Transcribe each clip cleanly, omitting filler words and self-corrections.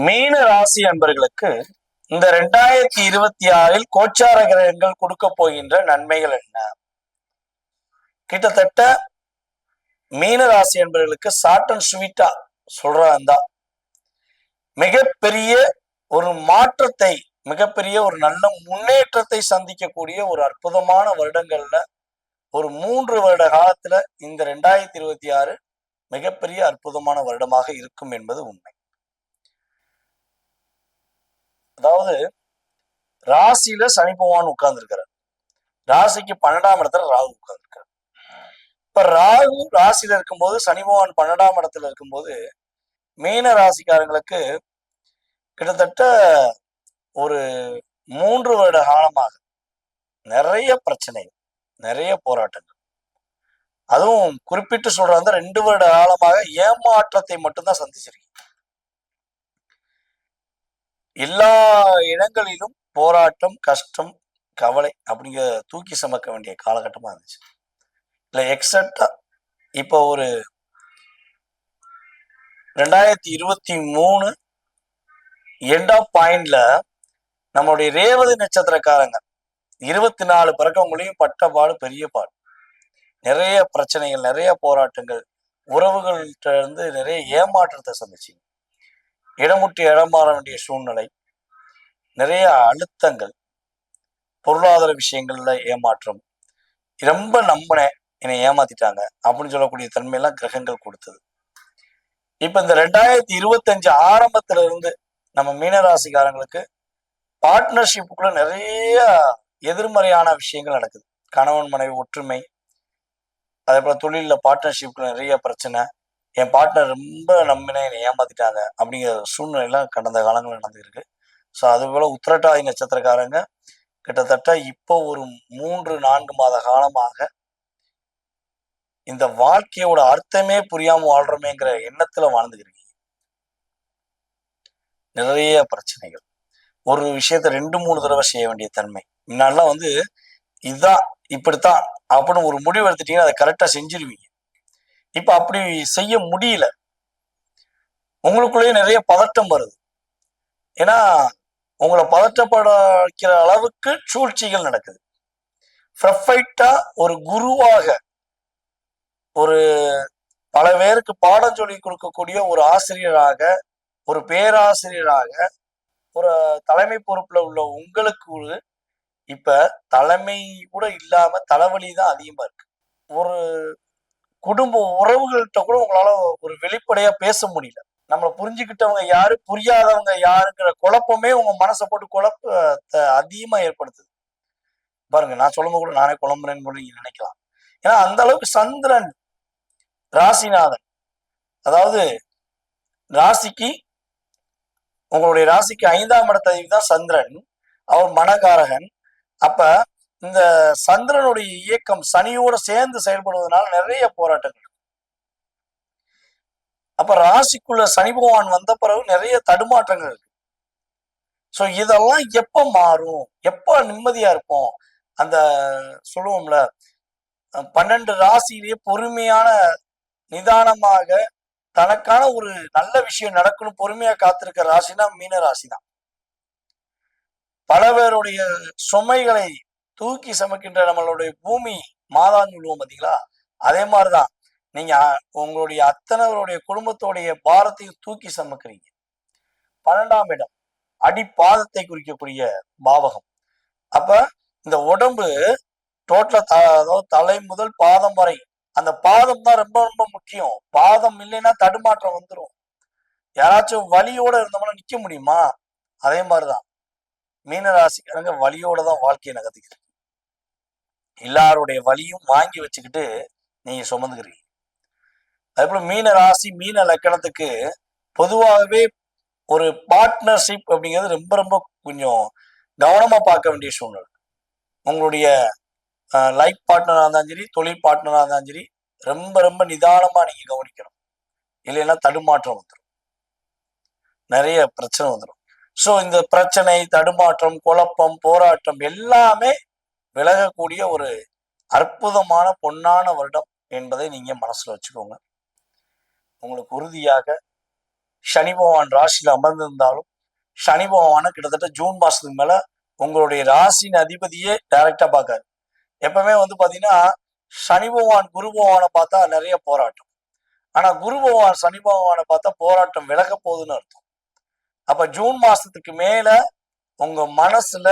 மீன ராசி அன்பர்களுக்கு இந்த 2026 கோச்சார கிரகங்கள் கொடுக்க போகின்ற நன்மைகள் என்ன? கிட்டத்தட்ட மீன ராசி அன்பர்களுக்கு ஷார்ட் அண்ட் ஸ்வீட்டா சொல்றதா மிகப்பெரிய ஒரு மாற்றத்தை, மிகப்பெரிய ஒரு நல்ல முன்னேற்றத்தை சந்திக்கக்கூடிய ஒரு அற்புதமான வருடங்கள்ல ஒரு 3 வருட காலத்துல இந்த 2026 மிகப்பெரிய அற்புதமான வருடமாக இருக்கும் என்பது உண்மை. அதாவது ராசியில சனி பகவான் உட்கார்ந்து இருக்கிறார், ராசிக்கு 12ஆம் இடத்துல ராகு உட்கார்ந்து இருக்கார். இப்ப ராகு ராசியில இருக்கும்போது சனி பகவான் 12ஆம் இடத்துல இருக்கும்போது மீன ராசிக்காரங்களுக்கு கிட்டத்தட்ட ஒரு 3 வருட காலமாக நிறைய பிரச்சனைகள், நிறைய போராட்டங்கள், அதுவும் குறிப்பிட்டு சொல்றாங்க 2 வருட காலமாக ஏமாற்றத்தை மட்டும்தான் சந்திச்சிருக்கீங்க. எல்லா இடங்களிலும் போராட்டம், கஷ்டம், கவலை அப்படிங்கிற தூக்கி சுமக்க வேண்டிய காலகட்டமா இருந்துச்சு. இல்ல எக்ஸாக்டா இப்போ ஒரு 2023 எண்ட் ஆஃப் பாயிண்ட்ல நம்மளுடைய ரேவதி நட்சத்திரக்காரங்க 24 பிறக்கவங்களையும் பட்ட பாடு பெரிய பாடு, நிறைய பிரச்சனைகள், நிறைய போராட்டங்கள், உறவுகள்கிட்ட இருந்து நிறைய ஏமாற்றத்தை சந்திச்சிங்க. இடமுட்டி இடம் மாற வேண்டிய சூழ்நிலை, நிறைய அழுத்தங்கள், பொருளாதார விஷயங்கள்ல ஏமாற்றம், ரொம்ப நம்பினேன் என்னை ஏமாத்திட்டாங்க அப்படின்னு சொல்லக்கூடிய தன்மையெல்லாம் கிரகங்கள் கொடுத்தது. இப்ப இந்த 2025 ஆரம்பத்துல இருந்து நம்ம மீனராசிக்காரங்களுக்கு பார்ட்னர்ஷிப்புக்குள்ள நிறைய எதிர்மறையான விஷயங்கள் நடக்குது. கணவன் மனைவி ஒற்றுமை, அதே போல தொழில பார்ட்னர்ஷிப்ல நிறைய பிரச்சனை, என் பார்ட்னர் ரொம்ப நம்பினேன் என்னை ஏமாத்திட்டாங்க அப்படிங்கிற சூழ்நிலை எல்லாம் கடந்த காலங்களில் நடந்துருக்கு. ஸோ அது போல உத்திரட்டாதி நட்சத்திரக்காரங்க கிட்டத்தட்ட இப்போ ஒரு 3-4 மாத காலமாக இந்த வாழ்க்கையோட அர்த்தமே புரியாம வாழ்றோமேங்கிற எண்ணத்துல வாழ்ந்துக்கிறீங்க. நிறைய பிரச்சனைகள், ஒரு விஷயத்த 2-3 தடவை செய்ய வேண்டிய தன்மை. முன்னாடிலாம் இதுதான் இப்படித்தான் அப்படின்னு ஒரு முடிவு எடுத்துட்டீங்கன்னா அதை கரெக்டா செஞ்சிருவீங்க. இப்ப அப்படி செய்ய முடியல. உங்களுக்குள்ளேயே நிறைய பதட்டம் வருது. ஏன்னா உங்களை பதற்றப்பட வைக்கிற அளவுக்கு சூழ்ச்சிகள் நடக்குது. பெர்ஃபெக்டா ஒரு குருவாக, ஒரு பல பேருக்கு பாடம் சொல்லி கொடுக்கக்கூடிய ஒரு ஆசிரியராக, ஒரு பேராசிரியராக, ஒரு தலைமை பொறுப்புல உள்ள உங்களுக்கு இப்ப தலைமை கூட இல்லாம தலைவலி தான் அதிகமா இருக்கு. ஒரு குடும்ப உறவுகள்கிட்ட கூட உங்களால ஒரு வெளிப்படையா பேச முடியல. நம்மளை புரிஞ்சுக்கிட்டவங்க யாரு, புரியாதவங்க யாருங்கிற குழப்பமே உங்க மனசை போட்டு குழப்பத்தை அதிகமா ஏற்படுத்துது. பாருங்க, நான் சொல்லும்போது கூட நானே குழம்புறேன்னு கூட நீங்க நினைக்கலாம். ஏன்னா அந்த அளவுக்கு சந்திரன் ராசிநாதன், அதாவது ராசிக்கு, உங்களுடைய ராசிக்கு 5ஆம் இடத்தை தான் சந்திரன், அவர் மனகாரகன். அப்ப இந்த சந்திரனுடைய இயக்கம் சனியோட சேர்ந்து செயல்படுவதனால நிறைய போராட்டங்கள். அப்ப ராசிக்குள்ள சனி பகவான் வந்த பிறகு நிறைய தடுமாற்றங்கள் இருக்கு. ஸோ இதெல்லாம் எப்ப மாறும், எப்ப நிம்மதியா இருப்போம்? அந்த சொல்லுவோம்ல, 12 ராசியிலேயே பொறுமையான, நிதானமாக தனக்கான ஒரு நல்ல விஷயம் நடக்கணும் பொறுமையா காத்திருக்க ராசினா மீன ராசி தான். பல பேருடைய சுமைகளை தூக்கி சமைக்கின்ற நம்மளுடைய பூமி மாதான்னு சொல்லுவோம் பார்த்தீங்களா, அதே மாதிரிதான் நீங்க உங்களுடைய அத்தனைவருடைய குடும்பத்தோடைய பாரத்தையும் தூக்கி சமைக்கிறீங்க. 12ஆம் இடம் அடிப்பாதத்தை குறிக்கக்கூடிய பாவகம். அப்ப இந்த உடம்பு டோட்டலா, அதாவது தலை முதல் பாதம் வரை, அந்த பாதம் தான் ரொம்ப ரொம்ப முக்கியம். பாதம் இல்லைன்னா தடுமாற்றம் வந்துடும். யாராச்சும் வலியோட இருந்தோம்னா நிக்க முடியுமா? அதே மாதிரிதான் மீனராசிக்காரங்க வலியோட தான் வாழ்க்கையை நகர்த்திக்கிறீங்க. எல்லாருடைய வலியும் வாங்கி வச்சுக்கிட்டு நீங்க சுமந்துக்கிறீங்க. அதே போல மீன ராசி மீன லக்கணத்துக்கு பொதுவாகவே ஒரு பார்ட்னர்ஷிப் அப்படிங்கிறது ரொம்ப ரொம்ப கொஞ்சம் கவனமா பார்க்க வேண்டிய சூழ்நிலை. உங்களுடைய லைஃப் பார்ட்னராக இருந்தாலும் சரி, தொழில் பார்ட்னராக இருந்தாலும் சரி, ரொம்ப ரொம்ப நிதானமா நீங்க கவனிக்கணும். இல்லைன்னா தடுமாற்றம் வந்துடும், நிறைய பிரச்சனை வந்துடும். ஸோ இந்த பிரச்சனை, தடுமாற்றம், குழப்பம், போராட்டம் எல்லாமே விலகக்கூடிய ஒரு அற்புதமான பொன்னான வருடம் என்பதை நீங்க மனசுல வச்சுக்கோங்க. உங்களுக்கு உறுதியாக சனி பகவான் ராசியில் அமர்ந்திருந்தாலும் சனி பகவான கிட்டத்தட்ட ஜூன் மாசத்துக்கு மேல உங்களுடைய ராசியின் அதிபதியே டைரக்டா பார்க்காரு. எப்பவுமே வந்து பாத்தீங்கன்னா சனி பகவான் குரு பகவானை பார்த்தா நிறைய போராட்டம். ஆனா குரு பகவான் சனி பகவானை பார்த்தா போராட்டம் விலக போகுதுன்னு அர்த்தம். அப்ப ஜூன் மாசத்துக்கு மேல உங்க மனசுல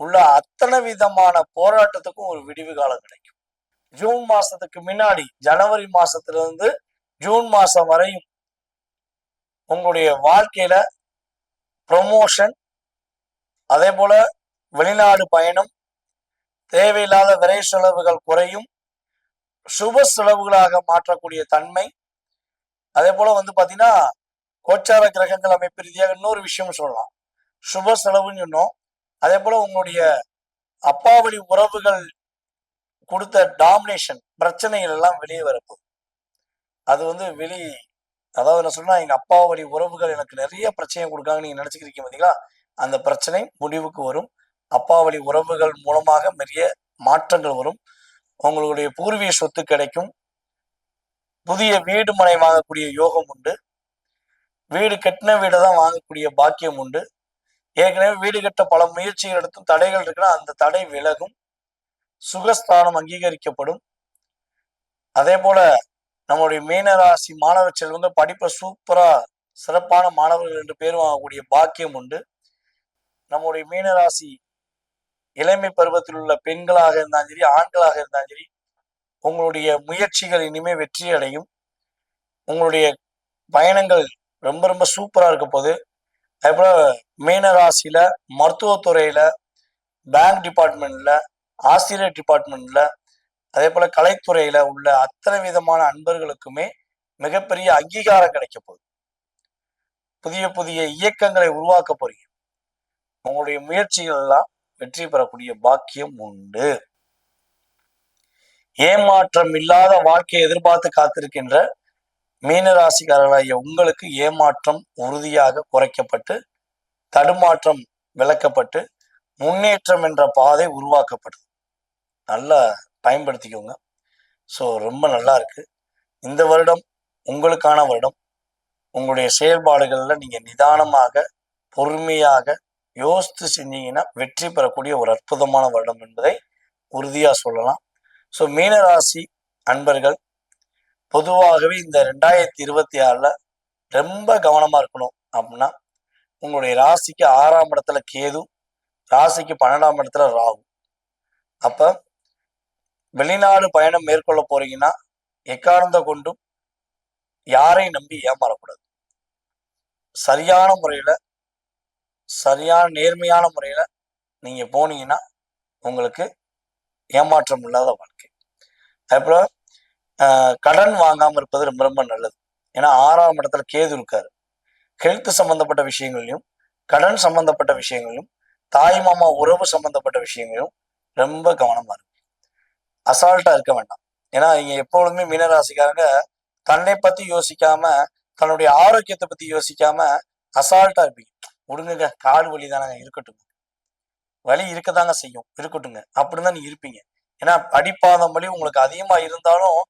உள்ள அத்தனை விதமான போராட்டத்துக்கும் ஒரு விடிவு காலம் கிடைக்கும். ஜூன் மாசத்துக்கு முன்னாடி ஜனவரி மாசத்துல இருந்து ஜூன் மாசம் வரையும் உங்களுடைய வாழ்க்கையில ப்ரொமோஷன், அதே போல வெளிநாடு பயணம், தேவையில்லாத விரை செலவுகள் குறையும், சுப செலவுகளாக மாற்றக்கூடிய தன்மை. அதே போல வந்து பாத்தீங்கன்னா கோச்சார கிரகங்கள் அமைப்பு ரீதியாக இன்னொரு விஷயம் சொல்லலாம், சுப செலவுன்னு சொன்னோம். அதே போல உங்களுடைய அப்பாவளி உறவுகள் கொடுத்த டாமினேஷன் பிரச்சனைகள் எல்லாம் வெளியே வரப்போகுது. அது வந்து அதாவது என்ன சொன்னா, எங்க அப்பாவளி உறவுகள் எனக்கு நிறைய பிரச்சனை கொடுக்காங்க நீங்க நினைச்சுக்கிறீங்க பார்த்தீங்களா, அந்த பிரச்சனை முடிவுக்கு வரும். அப்பாவளி உறவுகள் மூலமாக நிறைய மாற்றங்கள் வரும். உங்களுடைய பூர்வீக சொத்து கிடைக்கும். புதிய வீடு மனை வாங்கக்கூடிய யோகம் உண்டு. வீடு கட்டின வீடை தான் வாங்கக்கூடிய பாக்கியம் உண்டு. ஏற்கனவே வீடு கட்ட பல முயற்சிகள் எடுத்தும் தடைகள் இருக்குன்னா அந்த தடை விலகும். சுகஸ்தானம் அங்கீகரிக்கப்படும். அதே போல நம்மளுடைய மீனராசி மாணவ செல்வங்க படிப்பை சூப்பரா சிறப்பான மாணவர்கள் என்று பேர் வாங்கக்கூடிய பாக்கியம் உண்டு. நம்முடைய மீனராசி இளமை பருவத்தில் உள்ள பெண்களாக இருந்தாலும் சரி, ஆண்களாக இருந்தாலும் சரி, உங்களுடைய முயற்சிகள் இனிமே வெற்றி அடையும். உங்களுடைய பயணங்கள் ரொம்ப ரொம்ப சூப்பரா இருக்க போகுது. அதே போல மீனராசியில மருத்துவத்துறையில, பேங்க் டிபார்ட்மெண்ட்ல, ஆசிரியர் டிபார்ட்மெண்ட்ல, அதே போல கலைத்துறையில உள்ள அத்தனை விதமான அன்பர்களுக்குமே மிகப்பெரிய அங்கீகாரம் கிடைக்க போகுது. புதிய புதிய இயக்கங்களை உருவாக்க போறீங்க. உங்களுடைய முயற்சிகள் எல்லாம் வெற்றி பெறக்கூடிய பாக்கியம் உண்டு. ஏமாற்றம் இல்லாத வாழ்க்கையை எதிர்பார்த்து காத்திருக்கின்ற மீனராசிக்காரர்களாகிய உங்களுக்கு ஏமாற்றம் உறுதியாக குறைக்கப்பட்டு, தடுமாற்றம் விளக்கப்பட்டு, முன்னேற்றம் என்ற பாதை உருவாக்கப்படுது. நல்லா பயன்படுத்திக்கோங்க. ஸோ ரொம்ப நல்லா இருக்கு. இந்த வருடம் உங்களுக்கான வருடம். உங்களுடைய செயல்பாடுகள்ல நீங்க நிதானமாக, பொறுமையாக யோசித்து செஞ்சீங்கன்னா வெற்றி பெறக்கூடிய ஒரு அற்புதமான வருடம் என்பதை உறுதியா சொல்லலாம். ஸோ மீனராசி அன்பர்கள் பொதுவாகவே இந்த 2026ல ரொம்ப கவனமா இருக்கணும். அப்படின்னா உங்களுடைய ராசிக்கு 6ஆம் இடத்துல கேது, ராசிக்கு 12ஆம் இடத்துல ராகு. அப்ப வெளிநாடு பயணம் மேற்கொள்ள போறீங்கன்னா எக்காரணத்தை கொண்டும் யாரையும் நம்பி ஏமாறக்கூடாது. சரியான முறையில, சரியான நேர்மையான முறையில நீங்க போனீங்கன்னா உங்களுக்கு ஏமாற்றம் இல்லாத வாழ்க்கை. அதுபோல கடன் வாங்காம இருப்பது ரொம்ப ரொம்ப நல்லது. ஏன்னா 6ஆம் இடத்துல கேது இருக்காரு. ஹெல்த் சம்பந்தப்பட்ட விஷயங்களையும், கடன் சம்பந்தப்பட்ட விஷயங்களையும், தாய் மாமா உறவு சம்பந்தப்பட்ட விஷயங்களையும் ரொம்ப கவனமா இருக்கு. அசால்ட்டா இருக்க வேண்டாம். ஏன்னா நீங்க எப்பொழுதுமே மீனராசிக்காரங்க தன்னை பத்தி யோசிக்காம, தன்னுடைய ஆரோக்கியத்தை பத்தி யோசிக்காம அசால்ட்டா இருப்பீங்க. விடுங்க, கால் வலி தானங்க, இருக்கட்டும், வலி இருக்கதாங்க செய்யும், இருக்கட்டுங்க அப்படின்னு தான் நீங்க இருப்பீங்க. ஏன்னா அடிப்பாதம் வலி உங்களுக்கு அதிகமா இருந்தாலும்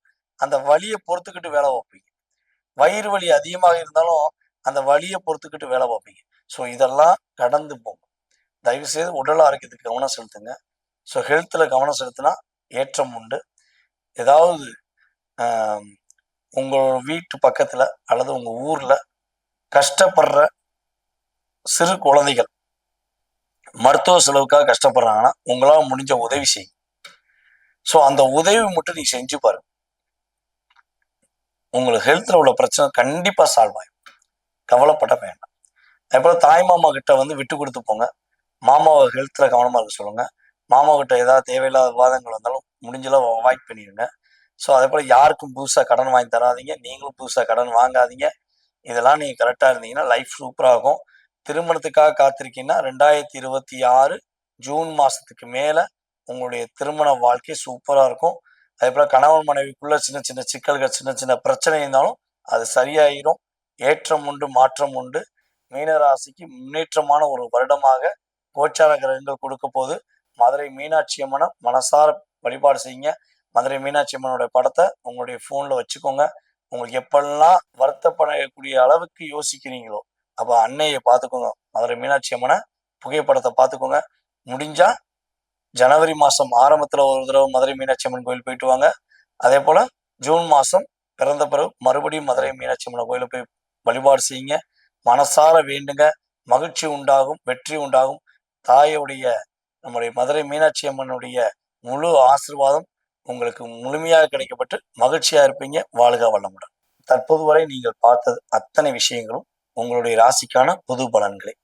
அந்த வலியை பொறுத்துக்கிட்டு வேலை வைப்பீங்க. வயிறு வலி அதிகமாக இருந்தாலும் அந்த வலியை பொறுத்துக்கிட்டு வேலை பார்ப்பீங்க. ஸோ இதெல்லாம் கடந்து போகும். தயவு செய்து உடல் ஆரோக்கியத்துக்கு கவனம் செலுத்துங்க. ஸோ ஹெல்த்ல கவனம் செலுத்தினா ஏற்றம் உண்டு. ஏதாவது உங்க வீட்டு பக்கத்துல அல்லது உங்க ஊர்ல கஷ்டப்படுற சிறு குழந்தைகள் மருத்துவ செலவுக்காக கஷ்டப்படுறாங்கன்னா உங்களால முடிஞ்ச உதவி செய்யும். ஸோ அந்த உதவி மட்டும் நீ செஞ்சு பாருங்க. உங்களுக்கு ஹெல்த்ல உள்ள பிரச்சனை கண்டிப்பா சால்வ் ஆகும். கவலைப்பட வேண்டாம். அதே தாய் மாமா கிட்ட வந்து விட்டு கொடுத்து போங்க. மாமாவை ஹெல்த்ல கவனமா இருக்க சொல்லுங்க. மாமா கிட்ட ஏதாவது தேவையில்லாத விவாதங்கள் வந்தாலும் முடிஞ்சளவு அவாய்ட் பண்ணிடுங்க. ஸோ அதே போல யாருக்கும் புதுசாக கடன் வாங்கி தராதிங்க, நீங்களும் புதுசாக கடன் வாங்காதீங்க. இதெல்லாம் நீங்கள் கரெக்டாக இருந்தீங்கன்னா லைஃப் சூப்பராகும். திருமணத்துக்காக காத்திருக்கீங்கன்னா 2026 ஜூன் மாதத்துக்கு மேலே உங்களுடைய திருமண வாழ்க்கை சூப்பராக இருக்கும். அதே போல் கணவன் மனைவிக்குள்ள சின்ன சின்ன சிக்கல்கள், சின்ன சின்ன பிரச்சனை இருந்தாலும் அது சரியாயிரும். ஏற்றம் உண்டு, மாற்றம் உண்டு. மீனராசிக்கு முன்னேற்றமான ஒரு வருடமாக கோச்சார கிரகங்கள் கொடுக்க போது. மதுரை மீனாட்சி அம்மனை மனசார வழிபாடு செய்யுங்க. மதுரை மீனாட்சி அம்மனுடைய படத்தை உங்களுடைய ஃபோனில் வச்சுக்கோங்க. உங்களுக்கு எப்பெல்லாம் வருத்தப்படக்கூடிய அளவுக்கு யோசிக்கிறீங்களோ, அப்ப அன்னையை பார்த்துக்கோங்க. மதுரை மீனாட்சி அம்மனை புகைப்படத்தை பார்த்துக்கோங்க. முடிஞ்சா ஜனவரி மாசம் ஆரம்பத்துல ஒரு தடவை மதுரை மீனாட்சி அம்மன் கோயில் போயிட்டு வாங்க. அதே போல ஜூன் மாசம் பிறந்த பிறகு மறுபடியும் மதுரை மீனாட்சி அம்மன் கோயில போய் வழிபாடு செய்யுங்க. மனசார வேண்டுங்க. மகிழ்ச்சி உண்டாகும், வெற்றி உண்டாகும். தாயுடைய நம்முடைய மதுரை மீனாட்சி அம்மனுடைய முழு ஆசீர்வாதம் உங்களுக்கு முழுமையாக கிடைக்கப்பட்டு மகிழ்ச்சியா இருப்பீங்க. வாழ்க வளமுடன். தற்போது வரை நீங்கள் பார்த்தது அத்தனை விஷயங்களும் உங்களுடைய ராசிக்கான பொது பலன்களை.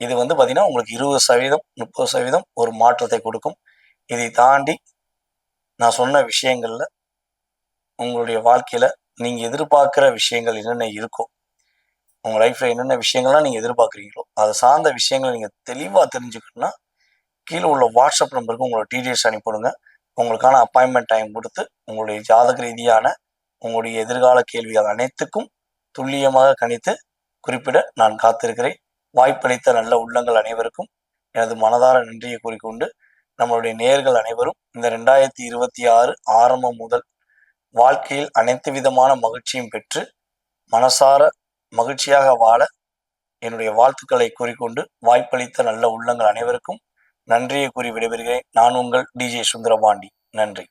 இது பார்த்தீங்கன்னா உங்களுக்கு 20%, 30% ஒரு மாற்றத்தை கொடுக்கும். இதை தாண்டி நான் சொன்ன விஷயங்கள்ல உங்களுடைய வாழ்க்கையில நீங்க எதிர்பார்க்கிற விஷயங்கள் என்னென்ன இருக்கும், உங்க லைஃப்ல என்னென்ன விஷயங்கள்லாம் நீங்க எதிர்பார்க்குறீங்களோ அதை சார்ந்த விஷயங்களை நீங்க தெளிவா தெரிஞ்சுக்கணும்னா கீழே உள்ள வாட்ஸ்அப் நம்பருக்கு உங்களோட டீடைல்ஸ் அனுப்பிவிடுங்க. உங்களுக்கான அப்பாயின்மெண்ட் டைம் கொடுத்து உங்களுடைய ஜாதக ரீதியான உங்களுடைய எதிர்கால கேள்விகள் அனைத்துக்கும் துல்லியமாக கணித்து குறிப்பிட நான் காத்திருக்கிறேன். வாய்ப்பளித்த நல்ல உள்ளங்கள் அனைவருக்கும் எனது மனதார நன்றியை கூறிக்கொண்டு, நம்மளுடைய நேயர்கள் அனைவரும் இந்த 2026 ஆரம்பம் முதல் வாழ்க்கையில் அனைத்து விதமான மகிழ்ச்சியும் பெற்று மனசார மகிழ்ச்சியாக வாழ என்னுடைய வாழ்த்துக்களை கூறிக்கொண்டு, வாய்ப்பளித்த நல்ல உள்ளங்கள் அனைவருக்கும் நன்றியை கூறி விடைபெறுகிறேன். நான் உங்கள் DJ சுந்தரபாண்டி. நன்றி.